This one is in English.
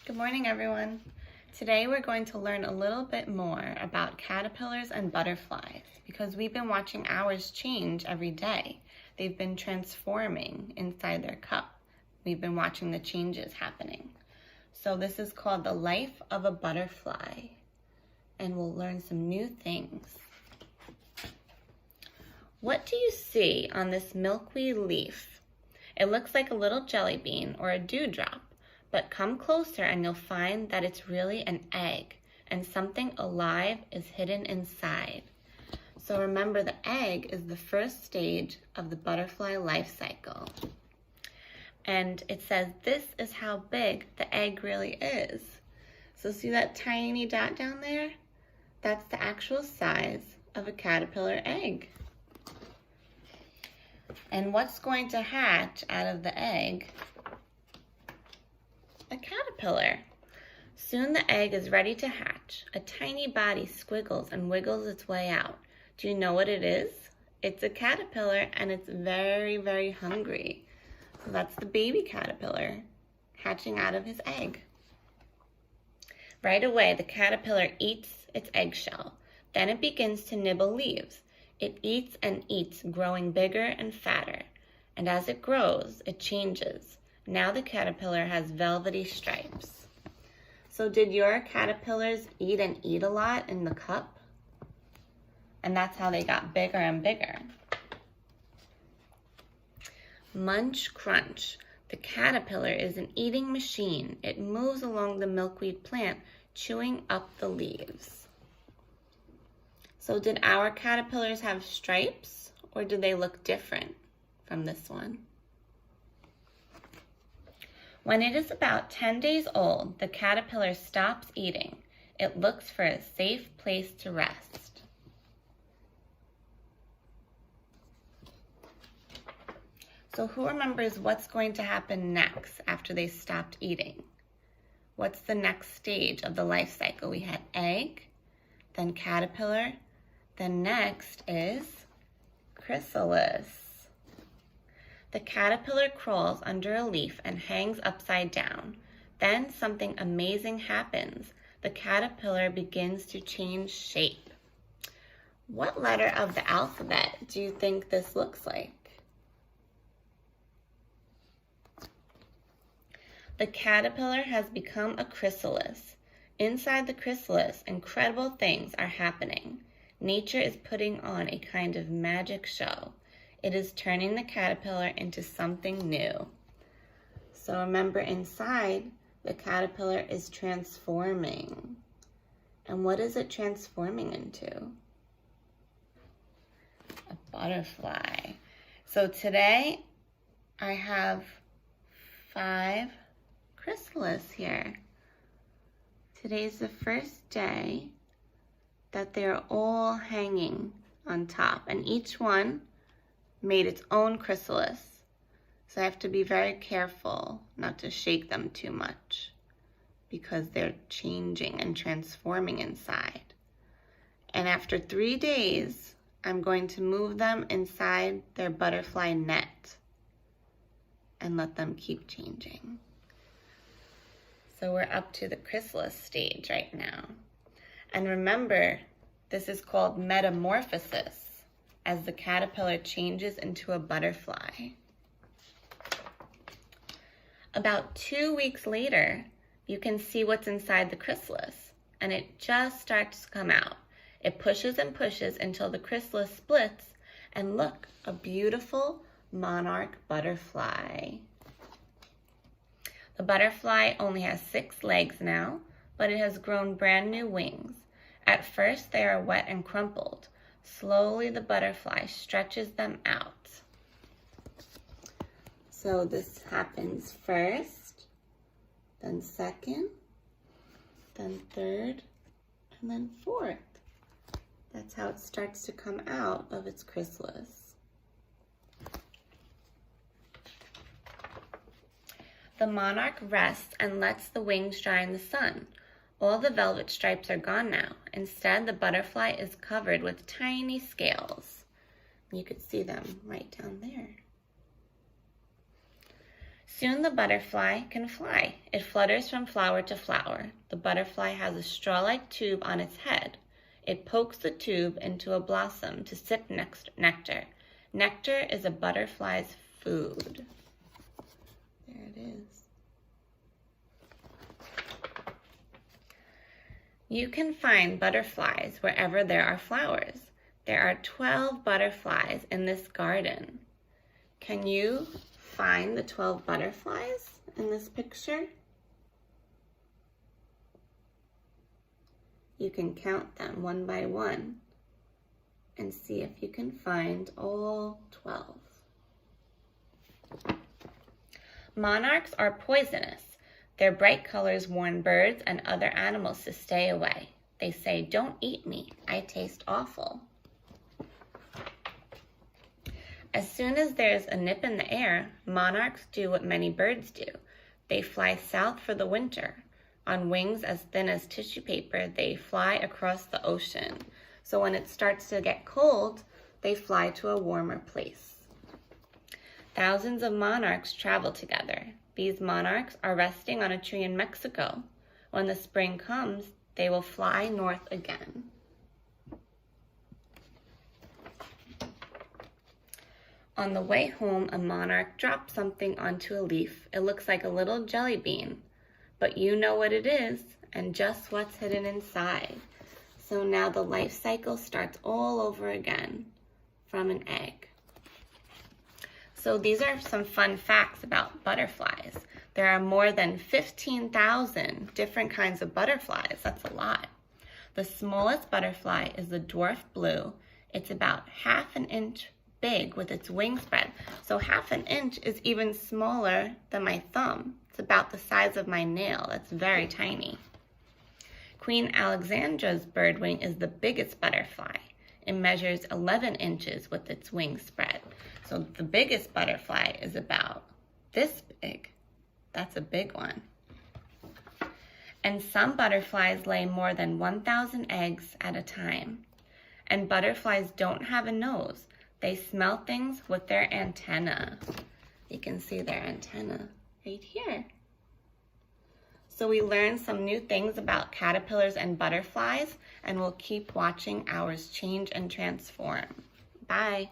Good morning, everyone. Today we're going to learn a little bit more about caterpillars and butterflies because we've been watching ours change every day. They've been transforming inside their cup. We've been watching the changes happening. So this is called the life of a butterfly, and we'll learn some new things. What do you see on this milkweed leaf? It looks like a little jelly bean or a dewdrop. But come closer and you'll find that it's really an egg and something alive is hidden inside. So remember, the egg is the first stage of the butterfly life cycle. And it says this is how big the egg really is. So see that tiny dot down there? That's the actual size of a caterpillar egg. And what's going to hatch out of the egg? A caterpillar. Soon the egg is ready to hatch. A tiny body squiggles and wiggles its way out. Do you know what it is? It's a caterpillar, and it's very, very hungry. So that's the baby caterpillar hatching out of his egg. Right away, the caterpillar eats its eggshell. Then it begins to nibble leaves. It eats and eats, growing bigger and fatter. And as it grows, it changes. Now the caterpillar has velvety stripes. So did your caterpillars eat and eat a lot in the cup? And that's how they got bigger and bigger. Munch crunch. The caterpillar is an eating machine. It moves along the milkweed plant, chewing up the leaves. So did our caterpillars have stripes, or did they look different from this one? When it is about 10 days old, the caterpillar stops eating. It looks for a safe place to rest. So who remembers what's going to happen next after they stopped eating? What's the next stage of the life cycle? We had egg, then caterpillar, then next is chrysalis. The caterpillar crawls under a leaf and hangs upside down. Then something amazing happens. The caterpillar begins to change shape. What letter of the alphabet do you think this looks like? The caterpillar has become a chrysalis. Inside the chrysalis, incredible things are happening. Nature is putting on a kind of magic show. It is turning the caterpillar into something new. So remember, inside, the caterpillar is transforming. And what is it transforming into? A butterfly. So today, I have 5 chrysalis here. Today's the first day that they're all hanging on top, and each one made its own chrysalis. So I have to be very careful not to shake them too much because they're changing and transforming inside. And after 3 days, I'm going to move them inside their butterfly net and let them keep changing. So we're up to the chrysalis stage right now. And remember, this is called metamorphosis, as the caterpillar changes into a butterfly. About 2 weeks later, you can see what's inside the chrysalis, and it just starts to come out. It pushes and pushes until the chrysalis splits, and look, a beautiful monarch butterfly. The butterfly only has 6 legs now, but it has grown brand new wings. At first, they are wet and crumpled. Slowly, the butterfly stretches them out. So this happens first, then second, then third, and then fourth. That's how it starts to come out of its chrysalis. The monarch rests and lets the wings dry in the sun. All the velvet stripes are gone now. Instead, the butterfly is covered with tiny scales. You could see them right down there. Soon the butterfly can fly. It flutters from flower to flower. The butterfly has a straw-like tube on its head. It pokes the tube into a blossom to sip nectar. Nectar is a butterfly's food. There it is. You can find butterflies wherever there are flowers. There are 12 butterflies in this garden. Can you find the 12 butterflies in this picture? You can count them one by one and see if you can find all 12. Monarchs are poisonous. Their bright colors warn birds and other animals to stay away. They say, "Don't eat me, I taste awful." As soon as there's a nip in the air, monarchs do what many birds do. They fly south for the winter. On wings as thin as tissue paper, they fly across the ocean. So when it starts to get cold, they fly to a warmer place. Thousands of monarchs travel together. These monarchs are resting on a tree in Mexico. When the spring comes, they will fly north again. On the way home, a monarch drops something onto a leaf. It looks like a little jelly bean, but you know what it is and just what's hidden inside. So now the life cycle starts all over again from an egg. So these are some fun facts about butterflies. There are more than 15,000 different kinds of butterflies. That's a lot. The smallest butterfly is the dwarf blue. It's about 1/2 inch big with its wing spread. So 1/2 inch is even smaller than my thumb. It's about the size of my nail. That's very tiny. Queen Alexandra's birdwing is the biggest butterfly. It measures 11 inches with its wing spread. So the biggest butterfly is about this big. That's a big one. And some butterflies lay more than 1,000 eggs at a time. And butterflies don't have a nose. They smell things with their antenna. You can see their antenna right here. So we learned some new things about caterpillars and butterflies, and we'll keep watching ours change and transform. Bye.